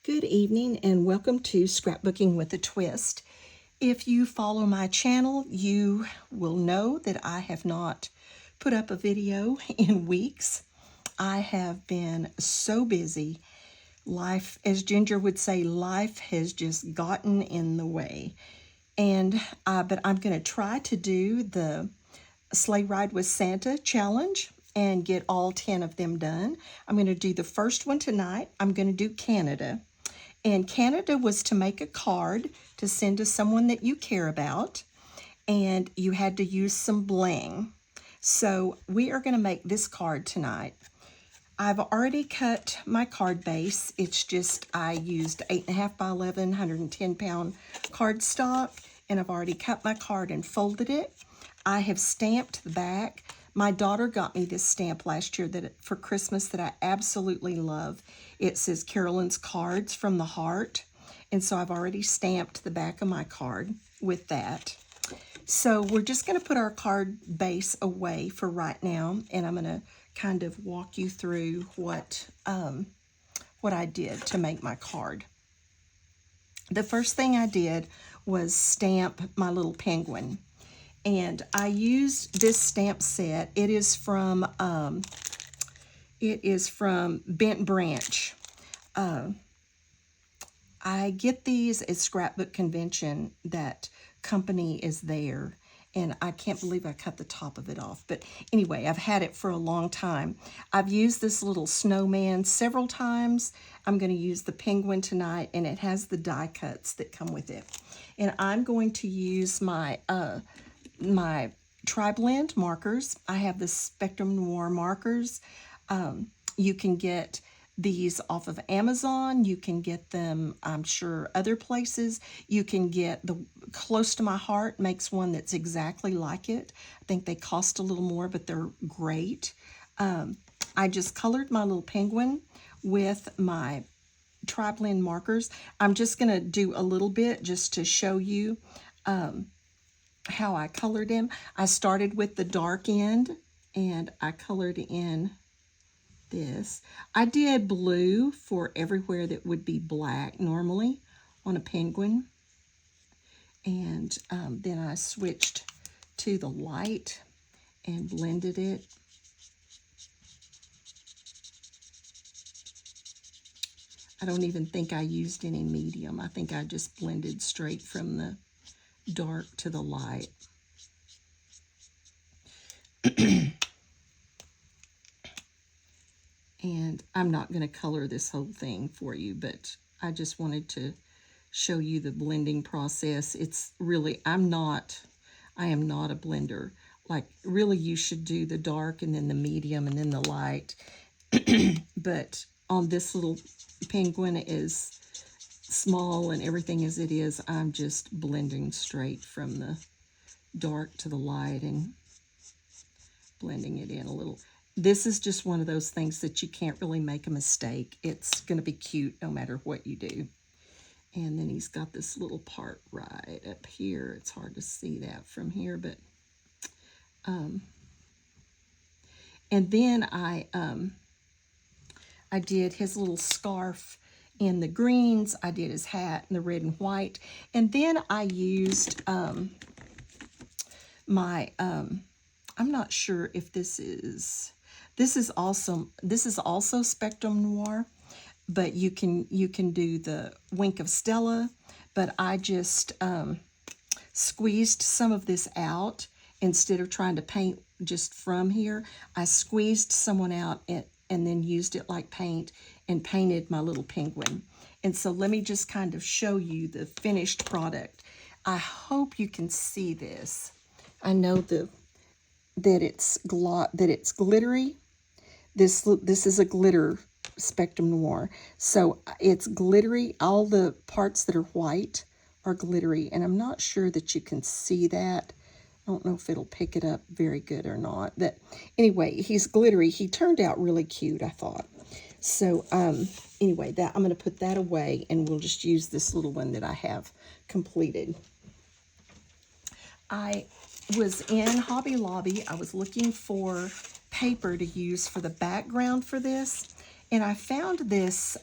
Good evening and welcome to Scrapbooking with a Twist. If you follow my channel, you will know that I have not put up a video in weeks. I have been so busy. Life, as Ginger would say, life has just gotten in the way. But I'm going to try to do the Sleigh Ride with Santa challenge and get all 10 of them done. I'm going to do the first one tonight. I'm going to do Canada. And Canada was to make a card to send to someone that you care about, and you had to use some bling. So we are going to make this card tonight. I've already cut my card base. It's just I used 8.5 by 11, 110-pound cardstock, and I've already cut my card and folded it. I have stamped the back. My daughter got me this stamp last year for Christmas that I absolutely love. It says Carolyn's Cards from the Heart. And so I've already stamped the back of my card with that. So we're just going to put our card base away for right now. And I'm going to kind of walk you through what I did to make my card. The first thing I did was stamp my little penguin. And I used this stamp set. It is from Bent Branch. I get these at Scrapbook Convention. That company is there, and I can't believe I cut the top of it off. But anyway, I've had it for a long time. I've used this little snowman several times. I'm going to use the penguin tonight, and it has the die cuts that come with it. And I'm going to use my tri-blend markers. I have the Spectrum Noir markers. You can get these off of Amazon. You can get them, I'm sure, other places. You can get the Close to My Heart makes one that's exactly like it. I think they cost a little more, but they're great. I just colored my little penguin with my tri-blend markers. I'm just going to do a little bit just to show you how I colored him. I started with the dark end and I colored in this. I did blue for everywhere that would be black normally on a penguin. And then I switched to the light and blended it. I don't even think I used any medium. I think I just blended straight from the dark to the light. And I'm not going to color this whole thing for you, but I just wanted to show you the blending process. It's really, I am not a blender. Like, really, you should do the dark and then the medium and then the light. But on this little penguin is small and everything as it is, I'm just blending straight from the dark to the light and blending it in a little. This is just one of those things that you can't really make a mistake. It's going to be cute no matter what you do. And then he's got this little part right up here. It's hard to see that from here, but and then I did his little scarf in the greens. I did his hat in the red and white. And then I used my I'm not sure if this is also Spectrum Noir, but you can do the Wink of Stella, but I just squeezed some of this out instead of trying to paint just from here. I squeezed someone out and then used it like paint and painted my little penguin. And so let me just kind of show you the finished product. I hope you can see this. I know that it's glittery. This is a glitter Spectrum Noir. So it's glittery. All the parts that are white are glittery, and I'm not sure that you can see that. I don't know if it'll pick it up very good or not. But anyway, he's glittery. He turned out really cute, I thought. So anyway, I'm going to put that away, and we'll just use this little one that I have completed. I was in Hobby Lobby. I was looking for paper to use for the background for this, and I found this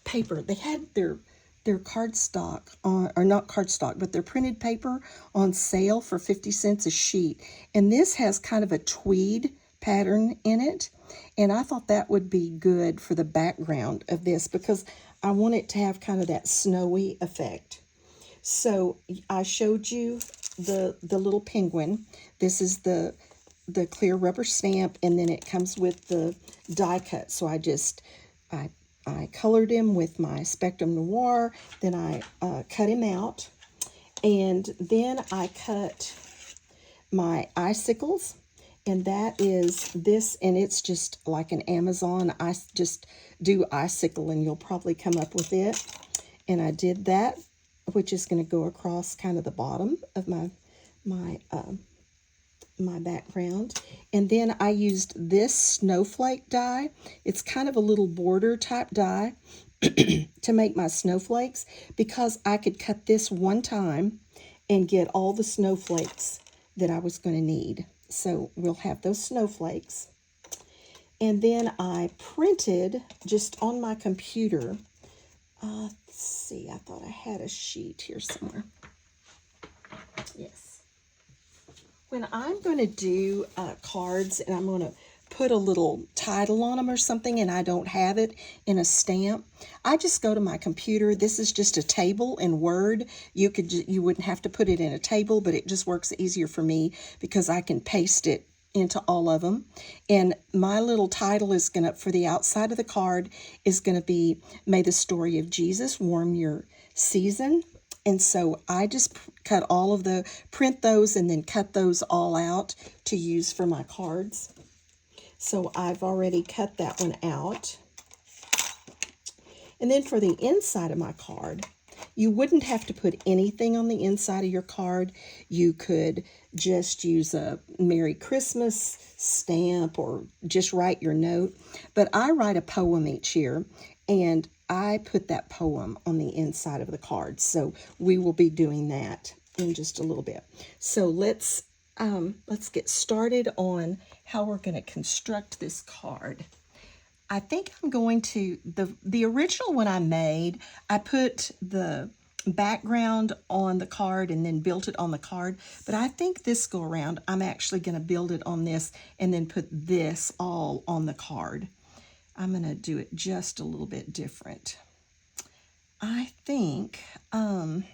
paper. They had their cardstock on, or not cardstock, but their printed paper on sale for 50 cents a sheet. And this has kind of a tweed pattern in it. And I thought that would be good for the background of this because I want it to have kind of that snowy effect. So I showed you the little penguin. This is the clear rubber stamp, and then it comes with the die cut. So I colored him with my Spectrum Noir, then I cut him out, and then I cut my icicles, and that is this, and it's just like an Amazon. I just do icicle, and you'll probably come up with it. And I did that, which is going to go across kind of the bottom of my background. And then I used this snowflake die. It's kind of a little border type die to make my snowflakes, because I could cut this one time and get all the snowflakes that I was going to need. So we'll have those snowflakes. And then I printed just on my computer. Let's see, I thought I had a sheet here somewhere. Yes. When I'm going to do cards and I'm going to put a little title on them or something and I don't have it in a stamp, I just go to my computer. This is just a table in Word. You wouldn't have to put it in a table, but it just works easier for me because I can paste it into all of them. And my little title is going to, for the outside of the card, is going to be, "May the story of Jesus warm your season." And so I just print those and then cut those all out to use for my cards. So I've already cut that one out. And then for the inside of my card, you wouldn't have to put anything on the inside of your card. You could just use a Merry Christmas stamp or just write your note. But I write a poem each year, and I put that poem on the inside of the card. So we will be doing that in just a little bit. So let's get started on how we're going to construct this card. I think I'm going to, the original one I made, I put the background on the card and then built it on the card. But I think this go around, I'm actually going to build it on this and then put this all on the card. I'm going to do it just a little bit different. I think I'm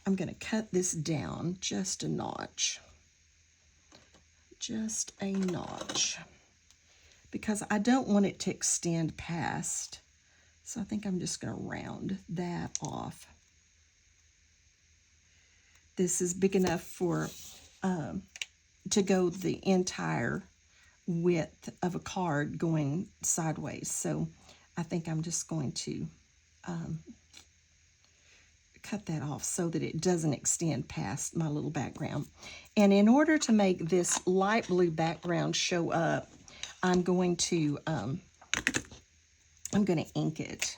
going to cut this down just a notch. Just a notch. Because I don't want it to extend past. So I think I'm just going to round that off. This is big enough for to go the entire width of a card going sideways. So I think I'm just going to cut that off so that it doesn't extend past my little background. And in order to make this light blue background show up, I'm going to ink it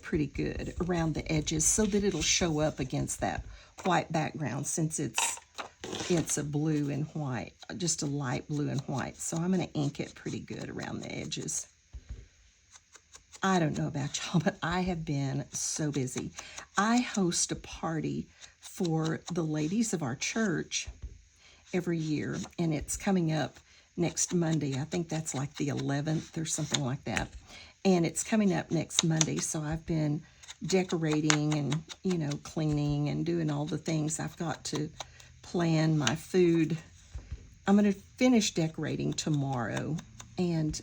pretty good around the edges so that it'll show up against that white background, since it's a blue and white, just a light blue and white. So I'm going to ink it pretty good around the edges. I don't know about y'all, but I have been so busy. I host a party for the ladies of our church every year, and it's coming up next Monday. I think that's like the 11th or something like that. And it's coming up next Monday, so I've been decorating and, cleaning and doing all the things. I've got to plan my food. I'm going to finish decorating tomorrow, and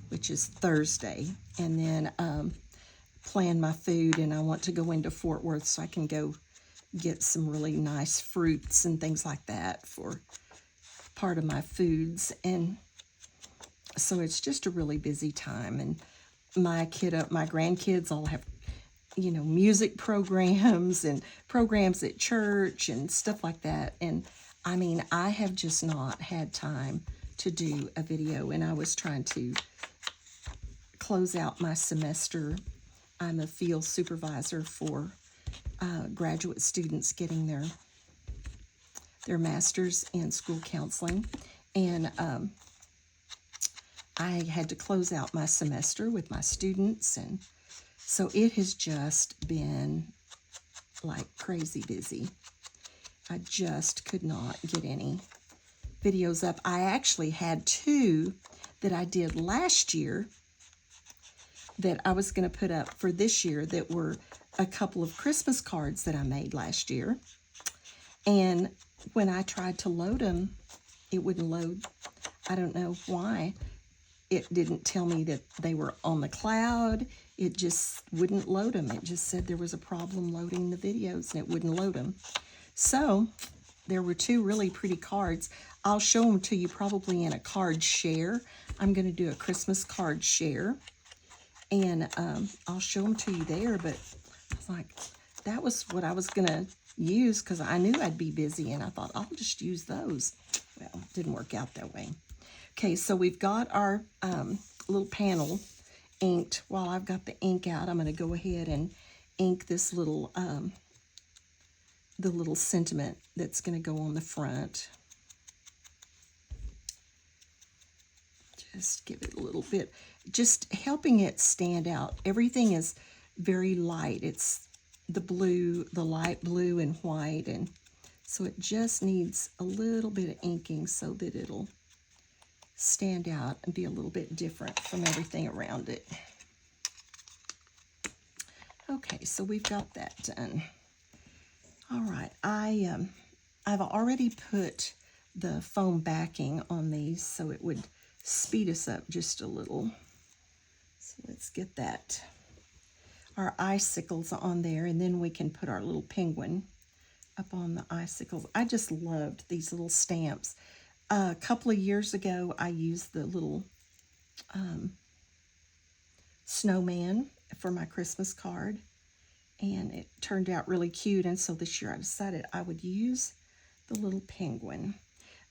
which is Thursday, and then plan my food. And I want to go into Fort Worth so I can go get some really nice fruits and things like that for part of my foods. And so it's just a really busy time. And my grandkids all have, music programs and programs at church and stuff like that. And I mean, I have just not had time to do a video, and I was trying to close out my semester. I'm a field supervisor for graduate students getting their master's in school counseling, and I had to close out my semester with my students, and so it has just been like crazy busy. I just could not get any videos up. I actually had 2 that I did last year that I was going to put up for this year that were a couple of Christmas cards that I made last year. And when I tried to load them, it wouldn't load. I don't know why. It didn't tell me that they were on the cloud. It just wouldn't load them. It just said there was a problem loading the videos, and it wouldn't load them. So there were 2 really pretty cards. I'll show them to you probably in a card share. I'm going to do a Christmas card share, and I'll show them to you there. But I was like, that was what I was going to use because I knew I'd be busy, and I thought I'll just use those. Well, it didn't work out that way. Okay, so we've got our little panel inked. While I've got the ink out, I'm going to go ahead and ink this little, the little sentiment that's going to go on the front. Just give it a little bit, just helping it stand out. Everything is very light. It's the blue, the light blue and white, and so it just needs a little bit of inking so that it'll stand out and be a little bit different from everything around it. Okay, so we've got that done. All right, I've already put the foam backing on these so it would speed us up just a little. So let's get that, our icicles on there, and then we can put our little penguin up on the icicles. I just loved these little stamps. A couple of years ago, I used the little snowman for my Christmas card, and it turned out really cute, and so this year I decided I would use the little penguin.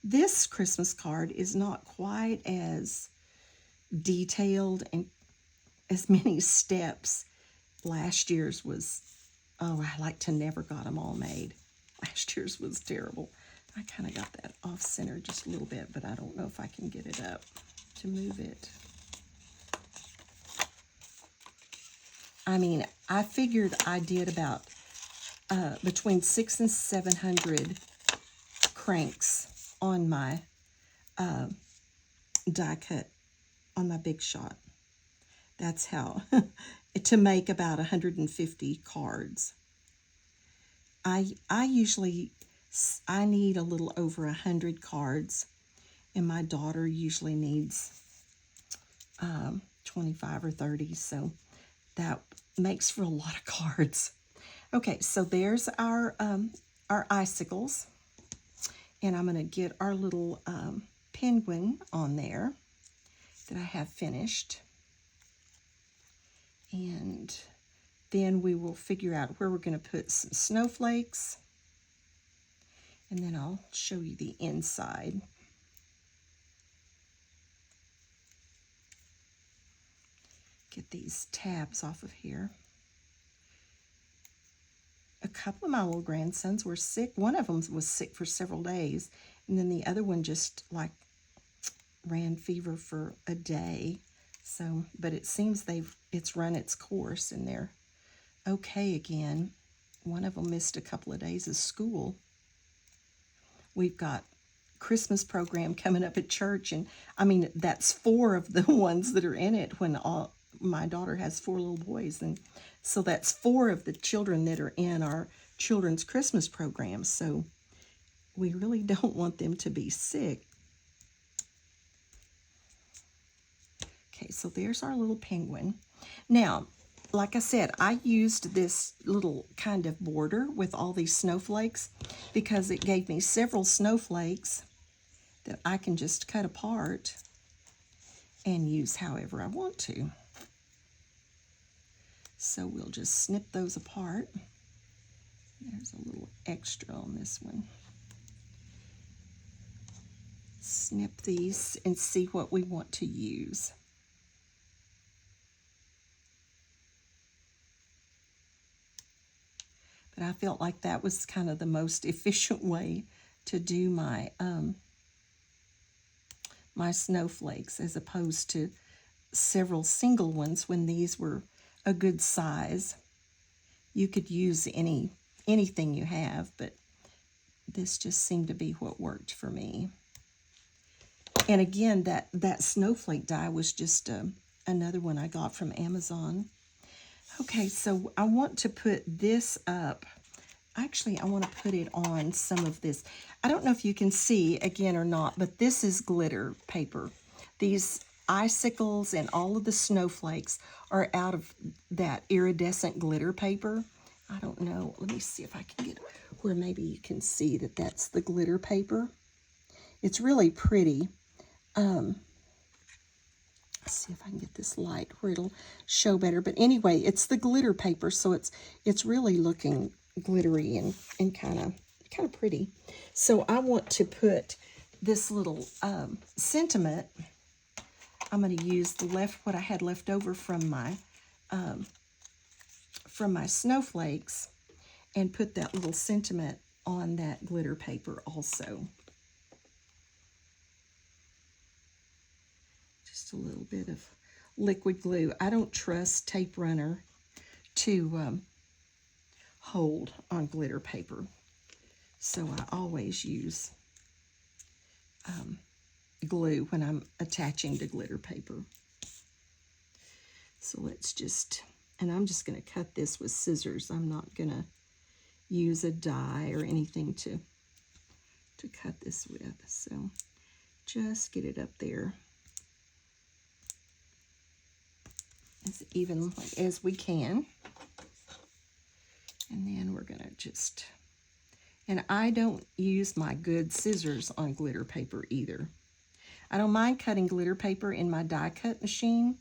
This Christmas card is not quite as detailed and as many steps. Last year's was, oh, I like to never got them all made. Last year's was terrible. I kind of got that off center just a little bit, but I don't know if I can get it up to move it. I mean, I figured I did about between 600 and 700 cranks on my die cut, on my Big Shot. That's how, to make about 150 cards. I need a little over 100 cards, and my daughter usually needs 25 or 30, so that makes for a lot of cards. Okay, so there's our icicles, and I'm going to get our little penguin on there that I have finished, and then we will figure out where we're going to put some snowflakes, and then I'll show you the inside. Get these tabs off of here. A couple of my little grandsons were sick. One of them was sick for several days, and then the other one just like ran fever for a day. So, but it seems it's run its course and they're okay again. One of them missed a couple of days of school. We've got Christmas program coming up at church, and I mean, that's 4 of the ones that are in it when my daughter has 4 little boys, and so that's 4 of the children that are in our children's Christmas program. So we really don't want them to be sick. Okay, so there's our little penguin. Now, like I said, I used this little kind of border with all these snowflakes because it gave me several snowflakes that I can just cut apart and use however I want to. So we'll just snip those apart. There's a little extra on this one. Snip these and see what we want to use. But I felt like that was kind of the most efficient way to do my my snowflakes as opposed to several single ones when these were a good size. You could use anything you have, but this just seemed to be what worked for me. And again, that snowflake die was just another one I got from Amazon. Okay, so I want to put this up. Actually, I want to put it on some of this. I don't know if you can see again or not, but this is glitter paper. These icicles and all of the snowflakes are out of that iridescent glitter paper. I don't know. Let me see if I can get where maybe you can see that that's the glitter paper. It's really pretty. Let's see if I can get this light where it'll show better. But anyway, it's the glitter paper, so it's really looking glittery and kind of pretty. So I want to put this little sentiment. I'm going to use what I had left over from my snowflakes and put that little sentiment on that glitter paper also. Just a little bit of liquid glue. I don't trust tape runner to hold on glitter paper, so I always use glue when I'm attaching to glitter paper. So let's just, and I'm just going to cut this with scissors. I'm not going to use a die or anything to cut this with. So just get it up there as even as we can. And then we're going to just, and I don't use my good scissors on glitter paper either. I don't mind cutting glitter paper in my die cut machine,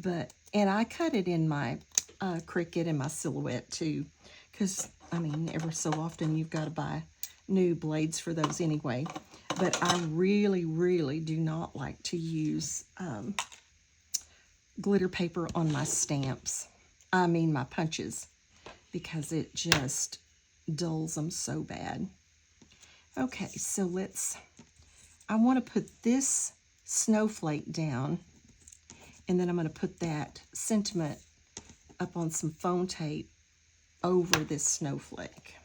and I cut it in my Cricut and my Silhouette too, because, I mean, ever so often you've got to buy new blades for those anyway. But I really, really do not like to use glitter paper on my stamps. I mean my punches, because it just dulls them so bad. Okay, so I want to put this snowflake down, and then I'm going to put that sentiment up on some foam tape over this snowflake.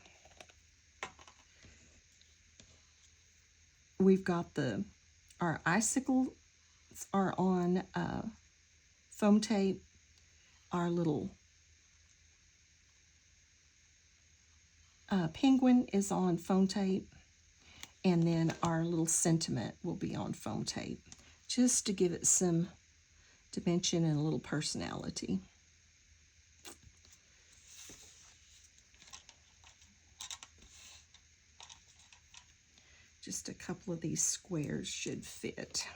We've got our icicles are on foam tape. Our little penguin is on foam tape. And then our little sentiment will be on foam tape, just to give it some dimension and a little personality. Just a couple of these squares should fit.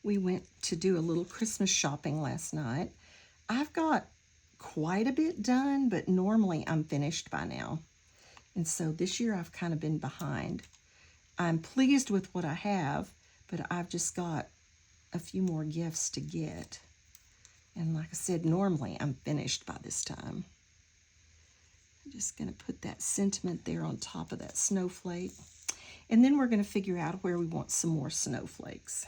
We went to do a little Christmas shopping last night. I've got quite a bit done, but normally I'm finished by now. And so this year I've kind of been behind. I'm pleased with what I have, but I've just got a few more gifts to get. And like I said, normally I'm finished by this time. I'm just going to put that sentiment there on top of that snowflake. And then we're going to figure out where we want some more snowflakes.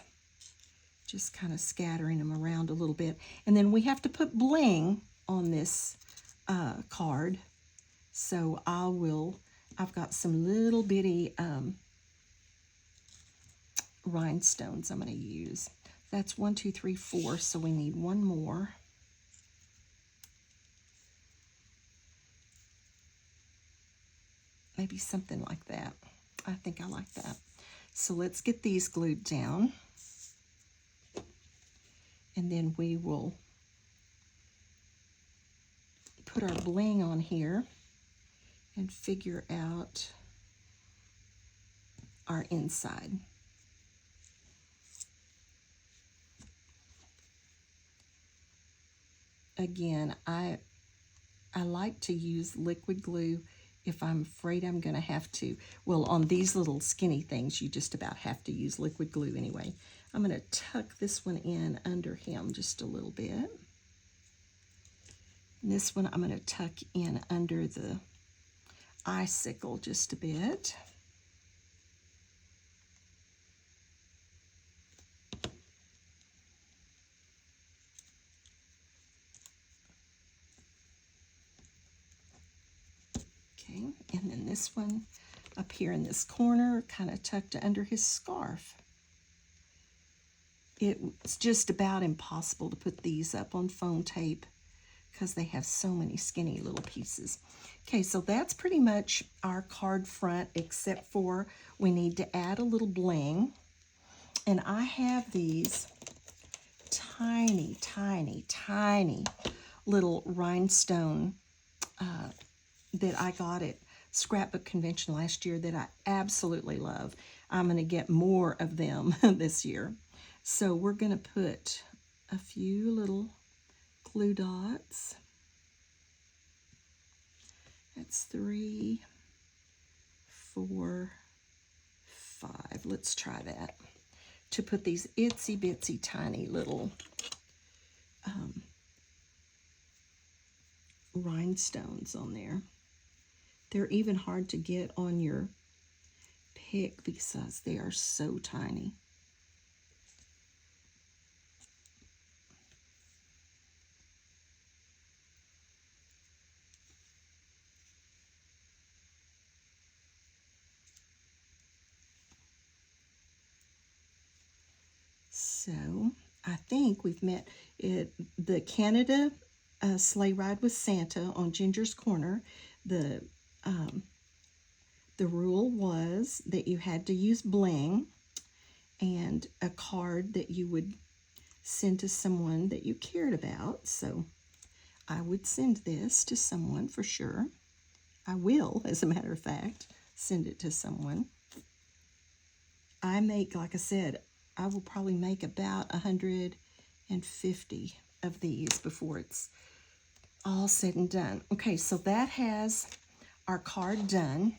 Just kind of scattering them around a little bit. And then we have to put bling on this card. So I've got some little bitty rhinestones I'm going to use. That's 1, 2, 3, 4, so we need one more. Maybe something like that. I think I like that. So let's get these glued down. And then we will put our bling on here and figure out our inside. Again, I like to use liquid glue if I'm afraid I'm going to have to. Well, on these little skinny things, you just about have to use liquid glue anyway. I'm going to tuck this one in under him just a little bit. And this one I'm going to tuck in under the icicle just a bit. Okay, and then this one up here in this corner, kind of tucked under his scarf. It's just about impossible to put these up on foam tape because they have so many skinny little pieces. Okay, so that's pretty much our card front, except for we need to add a little bling. And I have these tiny, tiny, tiny little rhinestone that I got at Scrapbook Convention last year that I absolutely love. I'm going to get more of them this year. So we're going to put a few little glue dots. That's 3, 4, 5. Let's try that. To put these itsy bitsy tiny little rhinestones on there. They're even hard to get on your pick because they are so tiny. So I think we've met it. The Canada Sleigh Ride with Santa on Ginger's Corner. The rule was that you had to use bling and a card that you would send to someone that you cared about. So I would send this to someone for sure. I will, as a matter of fact, send it to someone. I make, like I said, I will probably make about 150 of these before it's all said and done. Okay, so that has our card done.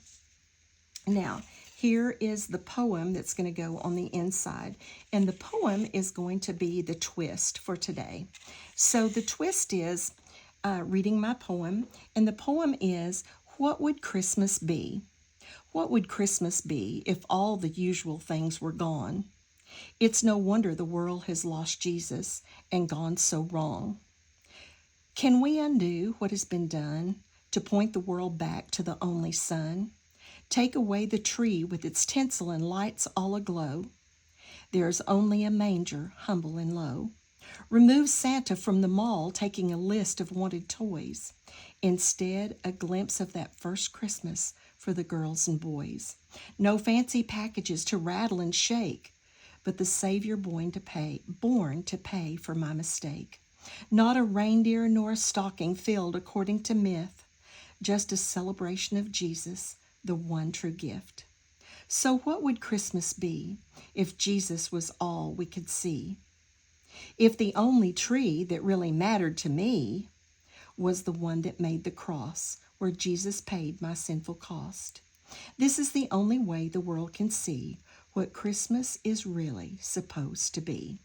Now, here is the poem that's going to go on the inside. And the poem is going to be the twist for today. So the twist is reading my poem. And the poem is, what would Christmas be? What would Christmas be if all the usual things were gone? It's no wonder the world has lost Jesus and gone so wrong. Can we undo what has been done to point the world back to the only Son? Take away the tree with its tinsel and lights all aglow. There's only a manger, humble and low. Remove Santa from the mall, taking a list of wanted toys. Instead, a glimpse of that first Christmas for the girls and boys. No fancy packages to rattle and shake, but the Savior born to pay for my mistake. Not a reindeer nor a stocking filled according to myth, just a celebration of Jesus, the one true gift. So what would Christmas be if Jesus was all we could see? If the only tree that really mattered to me was the one that made the cross where Jesus paid my sinful cost. This is the only way the world can see what Christmas is really supposed to be.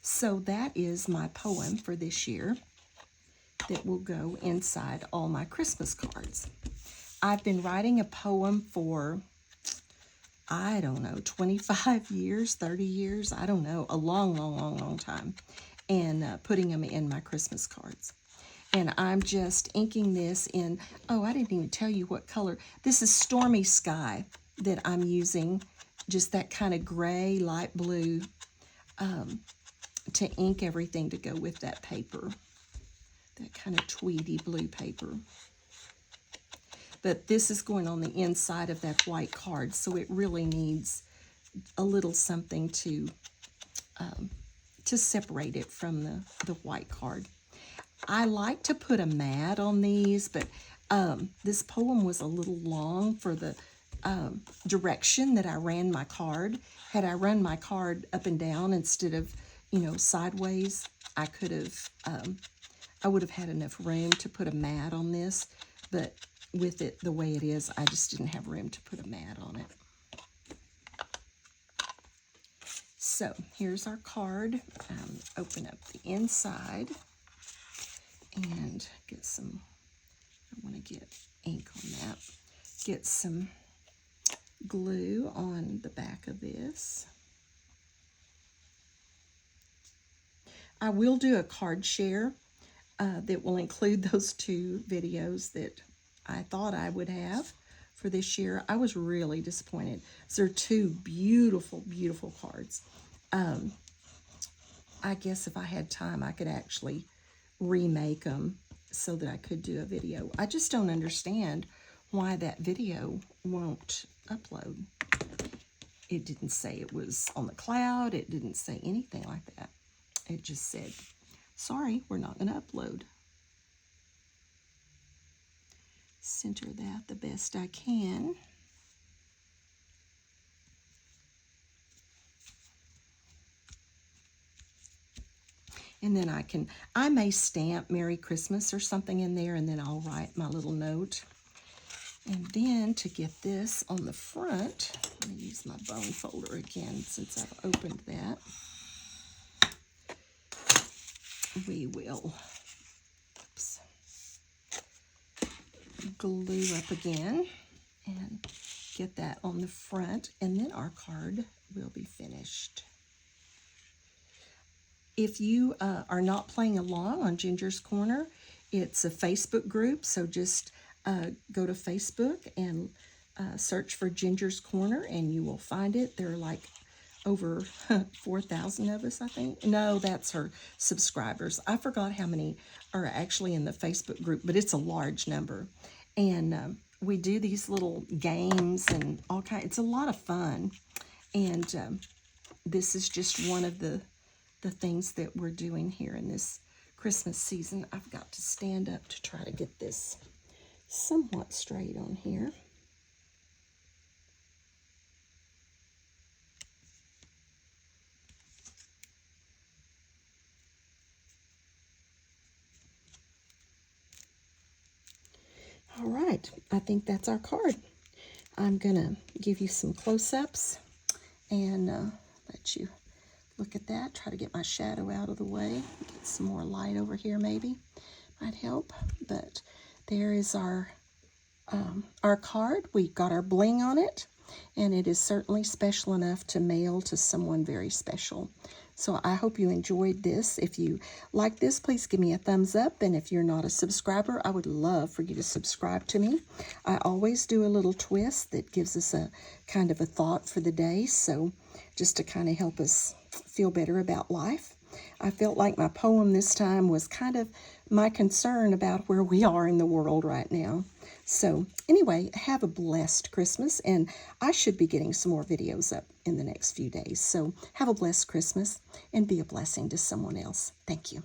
So that is my poem for this year that will go inside all my Christmas cards. I've been writing a poem for, I don't know, 25 years, 30 years, I don't know, a long, long, long, long time, and putting them in my Christmas cards. And I'm just inking this in, oh, I didn't even tell you what color. This is Stormy Sky that I'm using, just that kind of gray, light blue, to ink everything to go with that paper, that kind of tweedy blue paper. But this is going on the inside of that white card, so it really needs a little something to separate it from the white card. I like to put a mat on these, but this poem was a little long for the direction that I ran my card. Had I run my card up and down instead of, sideways, I could have, I would have had enough room to put a mat on this, but with it the way it is, I just didn't have room to put a mat on it. So here's our card. Open up the inside. And get some, I want to get ink on that. Get some glue on the back of this. I will do a card share that will include those 2 videos that I thought I would have for this year. I was really disappointed. They're 2 beautiful, beautiful cards. I guess if I had time, I could actually remake them so that I could do a video. I just don't understand why that video won't upload. It didn't say it was on the cloud. It didn't say anything like that. It just said, sorry, we're not going to upload. Center that the best I can. And then I may stamp Merry Christmas or something in there, and then I'll write my little note. And then to get this on the front, I'm going to use my bone folder again since I've opened that. We will glue up again and get that on the front, and then our card will be finished. If you are not playing along on Ginger's Corner, it's a Facebook group, so just go to Facebook and search for Ginger's Corner, and you will find it. There are like over 4,000 of us, I think. No, that's her subscribers. I forgot how many are actually in the Facebook group, but it's a large number. And we do these little games and all kinds. It's a lot of fun. And this is just one of the things that we're doing here in this Christmas season. I've got to stand up to try to get this somewhat straight on here. All right, I think that's our card. I'm gonna give you some close-ups and let you look at that. Try to get my shadow out of the way. Get some more light over here maybe. Might help. But there is our card. We got our bling on it, and it is certainly special enough to mail to someone very special. So I hope you enjoyed this. If you like this, please give me a thumbs up. And if you're not a subscriber, I would love for you to subscribe to me. I always do a little twist that gives us a kind of a thought for the day. So just to kind of help us feel better about life. I felt like my poem this time was kind of my concern about where we are in the world right now. So anyway, have a blessed Christmas, and I should be getting some more videos up in the next few days. So have a blessed Christmas and be a blessing to someone else. Thank you.